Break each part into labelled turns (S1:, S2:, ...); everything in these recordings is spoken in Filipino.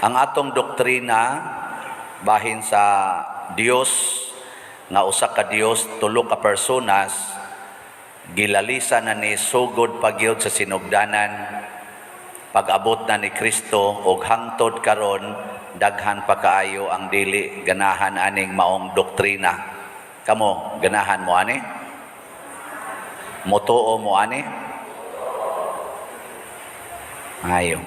S1: Ang atong doktrina bahin sa Dios nga usa ka Dios, tulo ka personas, gilalisa na ni sugod pagyud sa sinugdanan, pag-abot na ni Kristo og hangtod karon daghan pa kaayo ang dili ganahan aning maong doktrina. Kamo ganahan mo ani? Motuo mo ani? Ayo.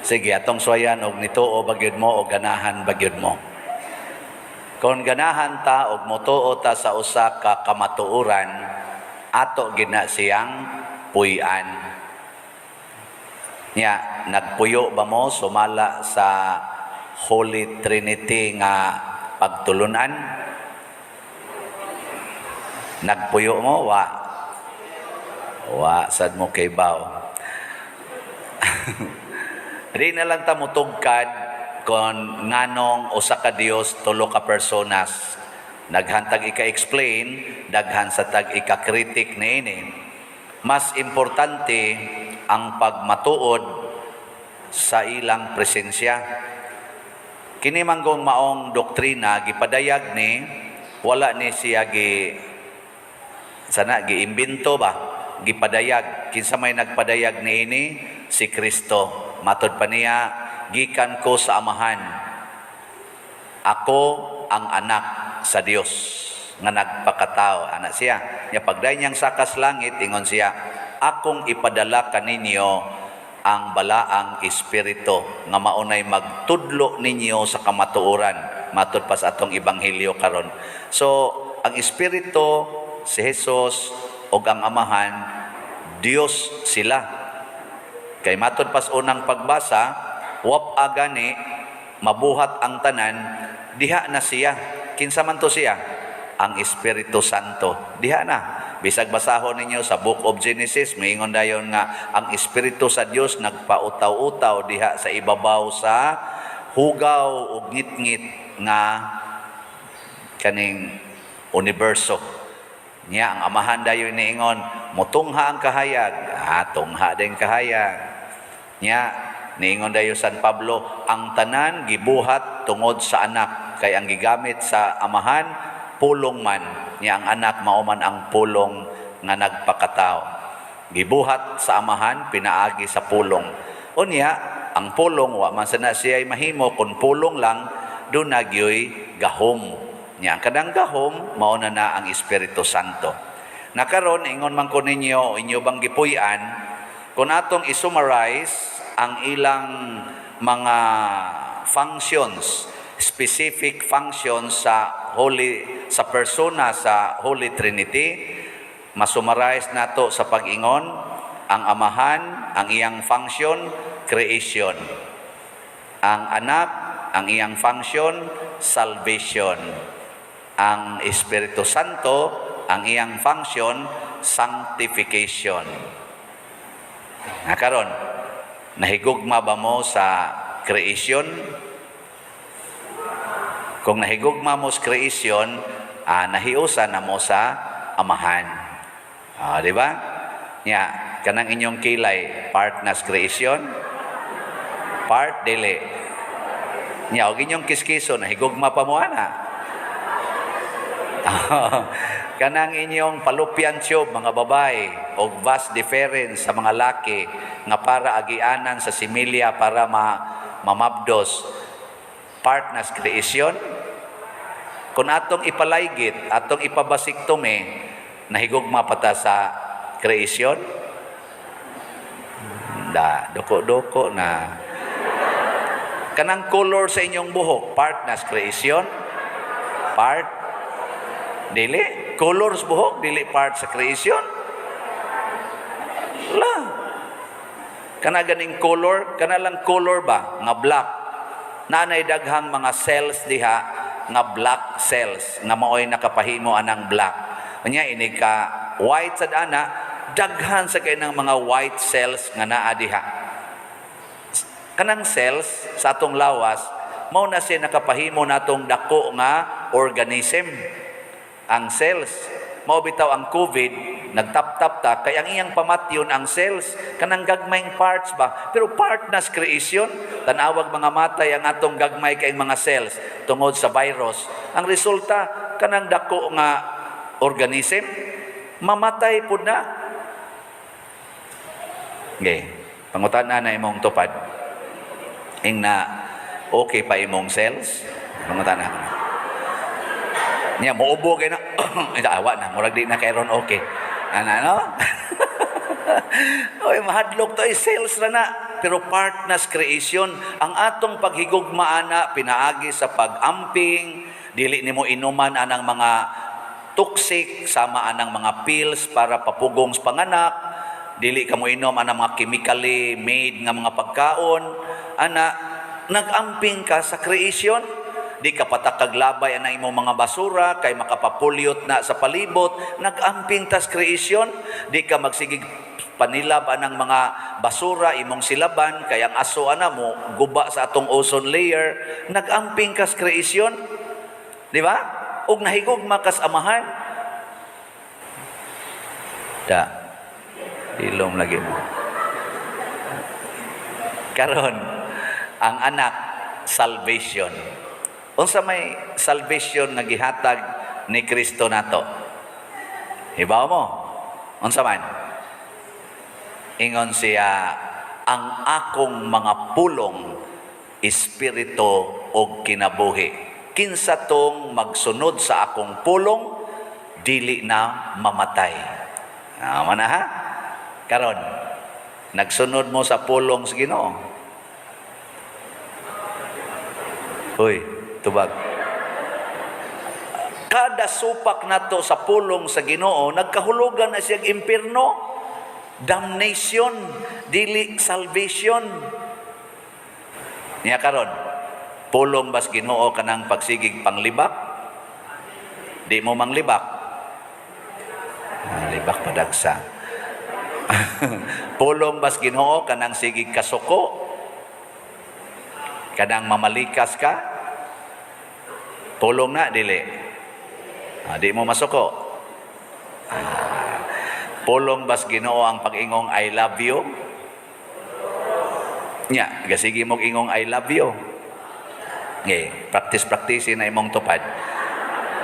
S1: Sige, atong suwayan og nituo bagyod mo o ganahan bagyod mo. Kung ganahan ta og motuo ta sa usa ka kamatuoran, ato gina siyang puy-an. Nya, nagpuyo ba mo sumala sa Holy Trinity nga pagtulunan? Nagpuyo mo? Wa, sad mo kay baw. Di na lang ta mutugkad kung nganong usa ka Dios tulo ka personas. Naghantag ika-explain, daghan sa tag ika-critic niini. Mas importante ang pagmatuod sa ilang presensya. Kini manggong maong doktrina gipadayag ni wala ni siya giimbento ba? Gipadayag kinsa may nagpadayag niini si Kristo. Matod pa niya, gikan ko sa amahan. Ako ang anak sa Dios nga nagpakatao. Anak siya. Nya pagday niyang sakas langit, ingon siya, akong ipadala kaninyo ang balaang espiritu nga maunay magtudlo ninyo sa kamatuoran. Matod pa sa atong ebanghelyo karon. So, ang espiritu, si Jesus o ang amahan, Dios sila. Kay matod pas unang pagbasa, wap agani mabuhat ang tanan, diha na siya. Kinsa man to siya? Ang Espiritu Santo. Diha na. Bisag basahon ninyo sa Book of Genesis, maingon dayon nga ang Espiritu sa Dios nagpautaw-utaw diha sa ibabaw sa hugaw ug ngit-ngit nga kaning universo. Nya ang amahan dayon niingon, mutungha ang kahayag, tungha din kahayag. Nya niingon dayon San Pablo, ang tanan gibuhat tungod sa anak, kay ang gigamit sa amahan pulong man. Nya ang anak mao man ang pulong nga nagpakatao. Gibuhat sa amahan pinaagi sa pulong. Unya ang pulong wa man sana siya mahimo kun pulong lang do nagyoy gahom. Nya kadang gahom mao na ang Espiritu Santo. Nakaron ingon man ko ninyo inyo bang gipuy-an kung atong i-summarize ang ilang mga functions, specific functions sa persona sa Holy Trinity, masummarize nato sa pag-ingon ang amahan, ang iyang function, creation. Ang anak, ang iyang function, salvation. Ang Espiritu Santo, ang iyang function, sanctification. Nakaron, nahigugma ba mo sa creation? Kung nahigugma mo sa creation, nahiusa na mo sa amahan. Di ba? Nya, kanang inyong kilay, part na sa creation, part dili. Nya, og inyong kiskiso, nahigugma pa mo ana. Kanang inyong fallopian tube, mga babae, o vas deferens sa mga laki, nga para agianan sa similya para mamabdos, part na sa creation. Kung atong ipalaygit, atong ipabasiktomi, nahigugma pata sa creation? Doko-doko na. Kanang color sa inyong buhok, part na sa creation? Part? Dili? Colors buhok, dili part sa creation? La. Kana ganing color, kana lang color ba? Nga black. Nanay daghang mga cells diha, nga black cells, nga maoy nakapahimo anang black. Kanya ini ka white sad ana, daghan sa kay ng mga white cells nga naa diha. Kanang cells sa atong lawas, mao na siya nakapahimo natong dako nga organism. Ang cells, mao bitaw ang COVID, nagtap-tap ta, kaya ang iyang pamatyon ang cells, kanang gagmayng parts ba? Pero part na sa creation, tanawag mga matay ang atong gagmay kay mga cells tungod sa virus. Ang resulta, kanang dako nga organism, mamatay po na. Okay, pangutan na imong tupad. Ing na, okay pa imong cells? Pangutan na. Niya, muubo kayo na, awa na, murag di na kayron okay. Ano? Oy, mahadlok to, cells na na. Pero part na sa creation, ang atong paghigugmaan na, pinaagi sa pag-amping, dili nimo inuman anang mga toxic, sama anang mga pills para papugong sa panganak, dili ka mo inom anang mga chemically made nga mga pagkaon, nag-amping ka sa creation. Di ka patakaglabay ang imong mga basura kay makapapulyot na sa palibot, nag-amping tas creation. Di ka magsigig panilab anang mga basura imong silaban kay ang aso ana mo guba sa atong ozone layer, nag-amping kas creation. Di ba? Og nahigog makas amahan. Ilom lagi mo. Karon ang anak salvation. Unsa may salvation nga gihatag ni Kristo nato? Hibaw mo? Unsa man? Ingon siya, ang akong mga pulong, espiritu o kinabuhi. Kinsa tong magsunod sa akong pulong, dili na mamatay. Mana ha? Karon, nagsunod mo sa pulong sa Ginoo. Hoy, tubag. Kada supak nato sa pulong sa Ginoo, nagkahulugan na siya impierno, damnation, dili salvation. Niya karon, pulong bas Ginoo kanang pagsigig panglibak? Di mo manglibak. Libak padagsa. Pulong bas Ginoo kanang sigig kasuko? Kanang mamalikas ka? Pulong na, dili. Di mo masuko. Pulong bas Ginoo ang pag-ingong I love you? Nya, gasigi mo ingong I love you. Okay, practice na imong tupad.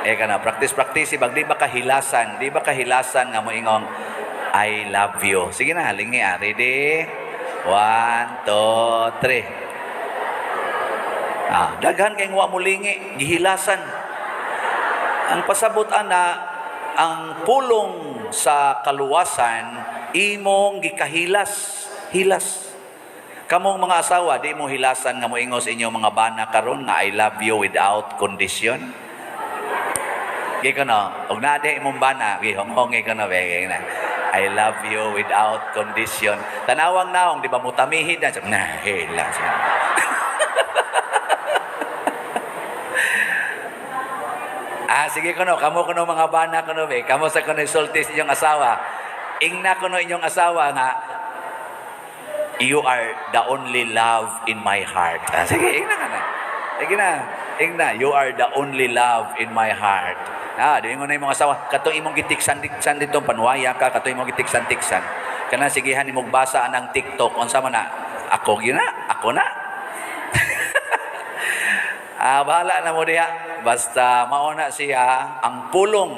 S1: Kana, practice, bag di ba kahilasan? Di ba kahilasan nga mo ingong I love you? Sige na, lingi ready? 1, 2, 3. Daghan kay wa mulingi, gihilasan. Ang pasabot ana, ang pulong sa kaluwasan imong gikahilas, hilas. Kamong mga asawa, di mo hilasan nga moingos inyong mga bana karon nga I love you without condition. Gi kono, og na di imong bana, gihonghongi kono be na. I love you without condition. Tanawang naong di ba mutamihid na hilas. Sige kuno, kamo kuno mga bana kuno be, kamo sa kuno isulti sa inyong asawa. Ingna kuno inyong asawa nga, you are the only love in my heart. Sige, ingna ka na. Sige na, ingna, you are the only love in my heart. Di mo na imong asawa, katong imong gitiksan-tiksan dito, panwaya ka, katong imong gitiksan-tiksan. Kana sigihan imong basa anang TikTok, unsa man na, ako na. Bahala na mo diha. Basta mauna siya ang pulong.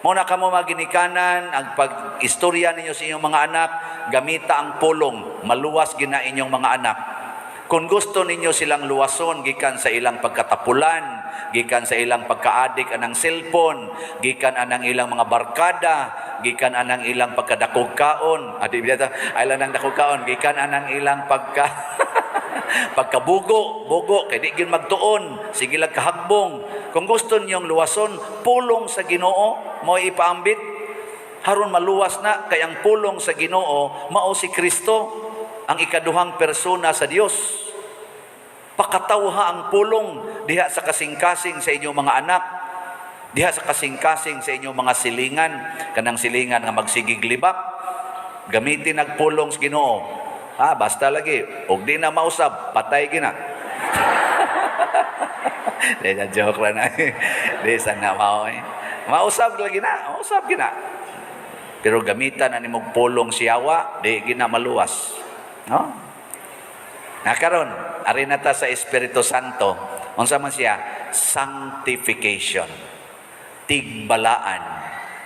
S1: Muna ka mo maginikanan, ang pag-istorya ninyo sa inyong mga anak, gamita ang pulong. Maluwas gina inyong mga anak. Kung gusto ninyo silang luwason, gikan sa ilang pagkatapulan, gikan sa ilang pagkaadik anang cellphone, gikan anang ilang mga barkada, gikan anang ilang pagkadakog kaon, ay lang dakog kaon, gikan anang ilang pagkabugo, kay di gyud magtuon, sige lang kahagbong. Kung gusto niyong luwason, pulong sa Ginoo mo ipaambit haron maluwas na kay ang pulong sa Ginoo mao si Kristo, ang ikaduhang persona sa Dios. Pakatawha ang pulong diha sa kasing-kasing sa inyong mga anak, diha sa kasing-kasing sa inyong mga silingan, kanang silingan nga magsigig libak, gamitin nagpulong sa Ginoo. Basta lagi. Og di na mausab, patay gina. Di na joke lang na. Di sana mao. Mausab lagi na. Mausab gina. Pero gamitan na nimog pulong siyawa, di gina maluwas. No? Nakaron, ari na ta sa Espiritu Santo. Unsa man siya? Sanctification. Tigbalaan.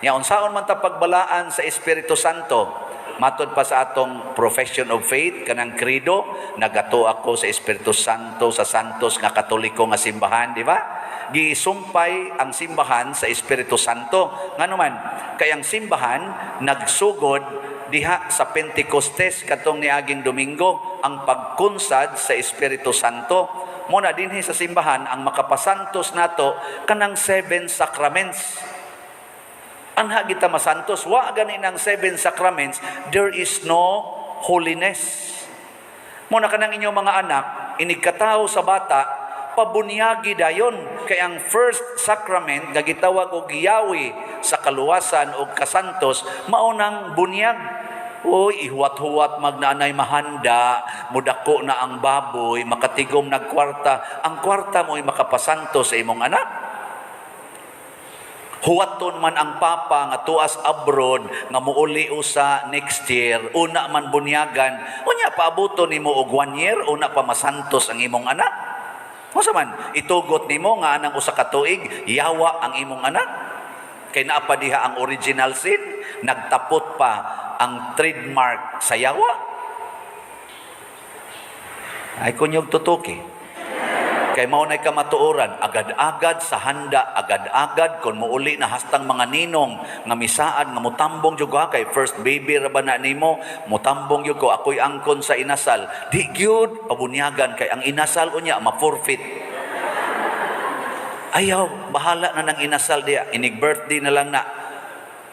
S1: Nya unsaon man ta pagbalaan sa Espiritu Santo? Matod pa sa atong profession of faith, kanang credo, nagato ako sa Espiritu Santo, sa santos nga katoliko nga simbahan, di ba? Giisumpay ang simbahan sa Espiritu Santo. Nga naman, kayang simbahan, nagsugod diha sa Pentecostes, katong niaging Domingo, ang pagkunsad sa Espiritu Santo. Muna dinhi sa simbahan, ang makapasantos nato, kanang 7 sacraments. Anha kita masantos, wa gani ng 7 sacraments, there is no holiness. Muna ka ng inyong mga anak, inigkataw sa bata, pabunyagi dayon. Kaya ang first sacrament, gagitawag og giyawi sa kaluwasan o kasantos, maunang bunyag. Uy, ihuwat-huwat magnanay mahanda, mudako na ang baboy, makatigom nagkwarta, ang kwarta mo'y makapasantos sa imong anak. Huwaton man ang papa nga tuas abroad nga muuli usa next year, una man bunyagan, unya paabuton nimo og 1 year, una pa masantos ang imong anak. Unsa man itugot nimo nga anang usa ka tuig yawa ang imong anak? Kay naa pa diha ang original sin, nagtapot pa ang trademark sa yawa. Ay kunyog tutuki. Kay mao nay kamatuoran, agad-agad sa handa, agad-agad kon muuli na hastang mga ninong nga misaad nga mutambong jud ko kay first baby ra ba na nimo, mutambong jud ko ako'y angkon sa inasal. Di gyud pabunyagan kay ang inasal unya ma-forfeit. Ayaw, bahala na ng inasal diya, inig birthday na lang na.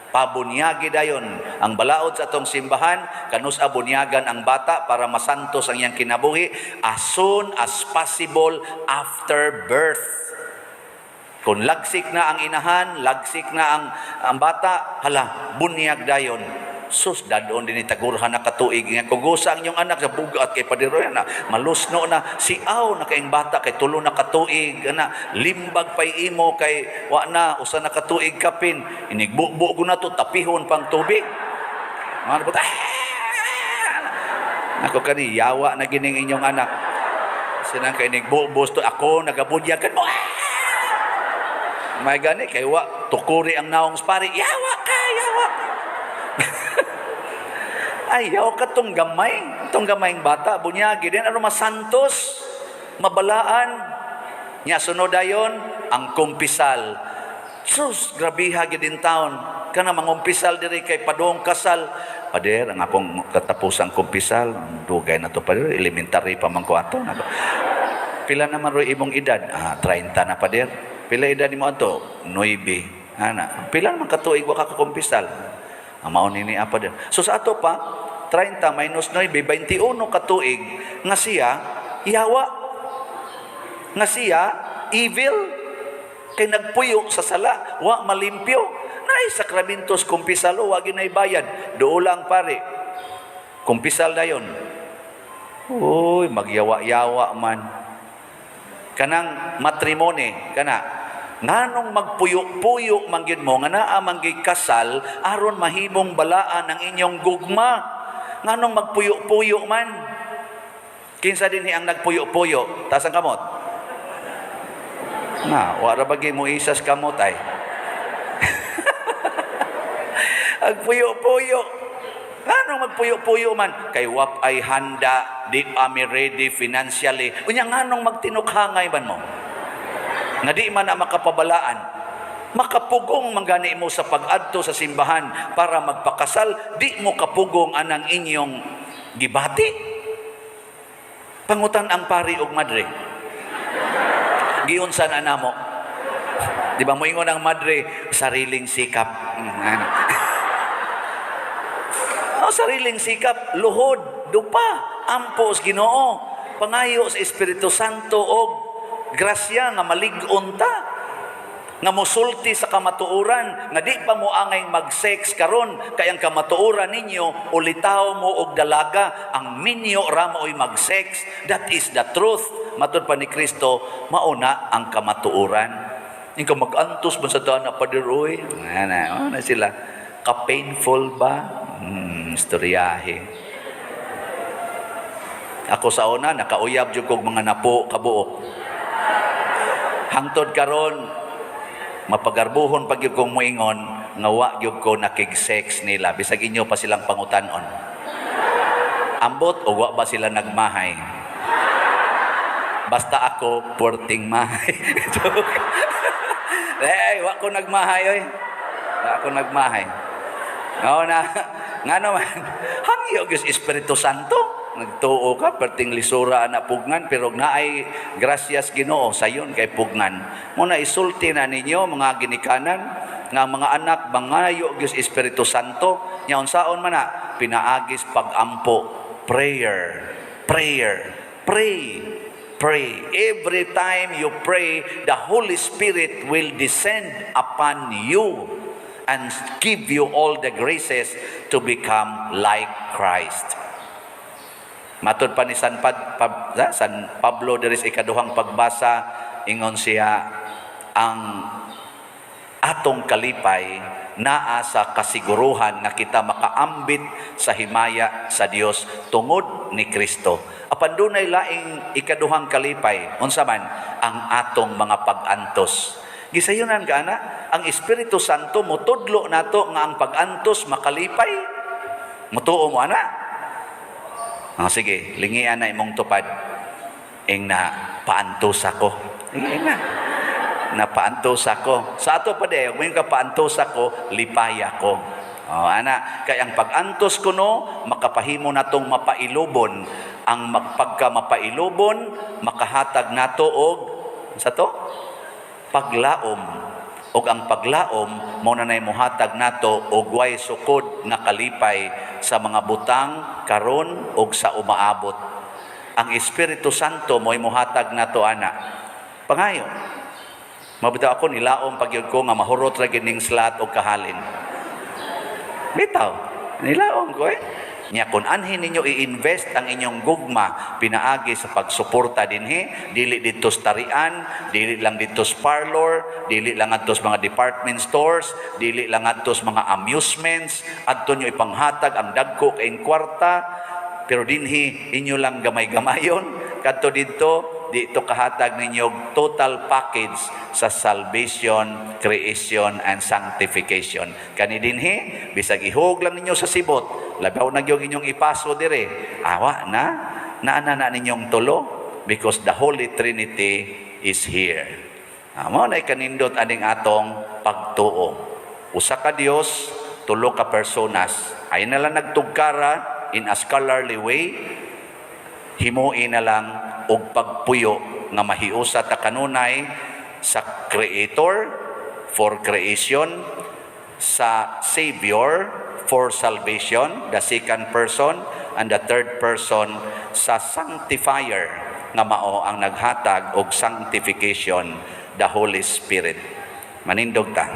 S1: Pabunyagi dayon ang balaod sa atong simbahan, kanus abunyagan ang bata para masantos ang iyang kinabuhi as soon as possible after birth. Kung lagsik na ang inahan, lagsik na ang bata, hala, bunyag dayon. Sus, dadon din itagurhan na katuig. Nga kugusa ang iyong anak sa bugat kay padiroy na malusno na siaw na kayong bata kay tulo na katuig na limbag pay imo kay wa na usa na katuig kapin inigbubo ko na to tapihon pang tubig. Mga puta. Ako kani yawa na gining inyong anak. Sinang kay nigbubos to ako nagabudyagan mo. May gani kay wa tukuri ang naong pari. Yawa ka, yawa. Ayaw ka tong gamayng bata, bunyagi din, ano masantos, mabalaan. Nya sunod dayon ang kumpisal. Sus, grabiha gid in town. Kana mangumpisal diri kay padong kasal. Pader, ang akong katapusang kumpisal, dugay na to pader, elementary pa man ko ato. Pila naman roy imong edad? 30 na pader. Pila edad nimo ato? 9. Ana, pila naman katuig wa ka kumpisal? Ang maon ini apa din. So sa ato pa 30 minus 9 21 katuig nga siya yawa. Nga siya evil kay nagpuyo sa sala, wa malimpyo. Nay sakramentos kumpisal o wa ginay bayad. Doo lang pare. Kumpisal dayon. Uy, magyawa-yawa man. Kanang matrimony kana nganong magpuyo-puyo manggid mo nga naa manggid kasal aron mahimong balaan ang inyong gugma. Nganong magpuyo-puyo man? Kinsa dinhi ang nagpuyo-puyo? Tas ang kamot. Na, wala bagi mo isas kamot ay. Ang puyo-puyo. Nganong magpuyo-puyo man? Kay wap ay handa, di ami ready financially. Unya nganong magtinukhangay man mo? Nga di man na makapabalaan, makapugong manggani mo sa pag-adto sa simbahan para magpakasal, di mo kapugong anang inyong gibati. Pangutan ang pari og madre. Giunsan anamo. Di ba moingon ang madre, sariling sikap. Sariling sikap, luhod, dupa, ampos Ginoo, pangayo sa Espiritu Santo og grasya nga malig-on ta nga mosulti sa kamatuoran nga di pa mo angay mag-sex karon kay ang kamatuoran ninyo ulitaw mo og dalaga ang minyo ra mo'y mag-sex. That is the truth. Matud pa ni Kristo, mauna ang kamatuoran. Ingka mag-antos man sa dana padiroy na sila Ka-painful ba? Istoryahe. Ako sa una, nakauyab jud kog mga napo kabuok. Hangtod karon, mapagarbuhon pag yung kong muingon, nga wa gyud ko nakig-sex nila. Bisag inyo pa silang pangutanon. Ambot o wa ba sila nagmahay? Basta ako, porting mahay. Wa ko nagmahay, oy. Wa ko nagmahay. Oo na, nga naman, hangyo gyud Espiritu Santo. Nagtuo ka, perting lisura na pugnan, pero naay gracias Ginoo sayon kay pugnan. Muna isulti na ninyo, mga ginikanan, nga mga anak, bangayo gyud Espiritu Santo, nya unsaon man na, pinaagis pagampo, prayer, prayer, pray, pray. Every time you pray, the Holy Spirit will descend upon you and give you all the graces to become like Christ. Matod pa ni San Pablo diri sa ikaduhang pagbasa, ingon siya, ang atong kalipay naa sa kasiguruhan nga kita makaambit sa himaya sa Dios tungod ni Kristo. Apan dunay laing ikaduhang kalipay, unsa man ang atong mga pag-antos. Gisayunan ka ana, ang Espiritu Santo mutudlo nato nga ang pag-antos makalipay. Mutuo mo ana. Sige, lingian na imong tupad. Ing na paantos ako. Ing na paantos ako. Sa ato pa de, kung ka paantos ako, lipay ako. Ana, kay ang pag-antos ko no, makapahimo natong mapailubon. Ang pagka mapailubon, makahatag nato og sa to? Paglaom. Og ang paglaom mo na nay mohatag nato og way sukod nga kalipay sa mga butang karon og sa umaabot. Ang Espiritu Santo mo'y mohatag nato ana. Pangayo. Mabitaw ako nilaom pagyud ko nga mahurot ra gining slat og kahalin. Bitaw, nilaom ko Nya kun anhin ninyo i-invest ang inyong gugma pinaagi sa pagsuporta dinhi, dili dito sa tarian, dili lang dito sa parlor, dili lang adto sa mga department stores, dili lang adto sa mga amusements, adto nyo ipanghatag ang dagko kay kwarta, pero dinhi inyo lang gamay-gamayon kadto dito dito kahatag ninyo total package sa salvation, creation, and sanctification. Kani dinhi, bisag ihog lang ninyo sa sibot, labaw na yung inyong ipaso dire, awa na, naana ninyong tulo, because the Holy Trinity is here. Amo na kanindot aning atong pagtuo. Usa ka Dios, tulo ka personas. Ay na lang nagtugkara in a scholarly way, himuin na lang og pagpuyo nga mahiusa ta kanunay sa Creator for creation, sa Savior for salvation, the second person, and the third person sa Sanctifier nga mao ang naghatag og sanctification, the Holy Spirit. Manindog ta.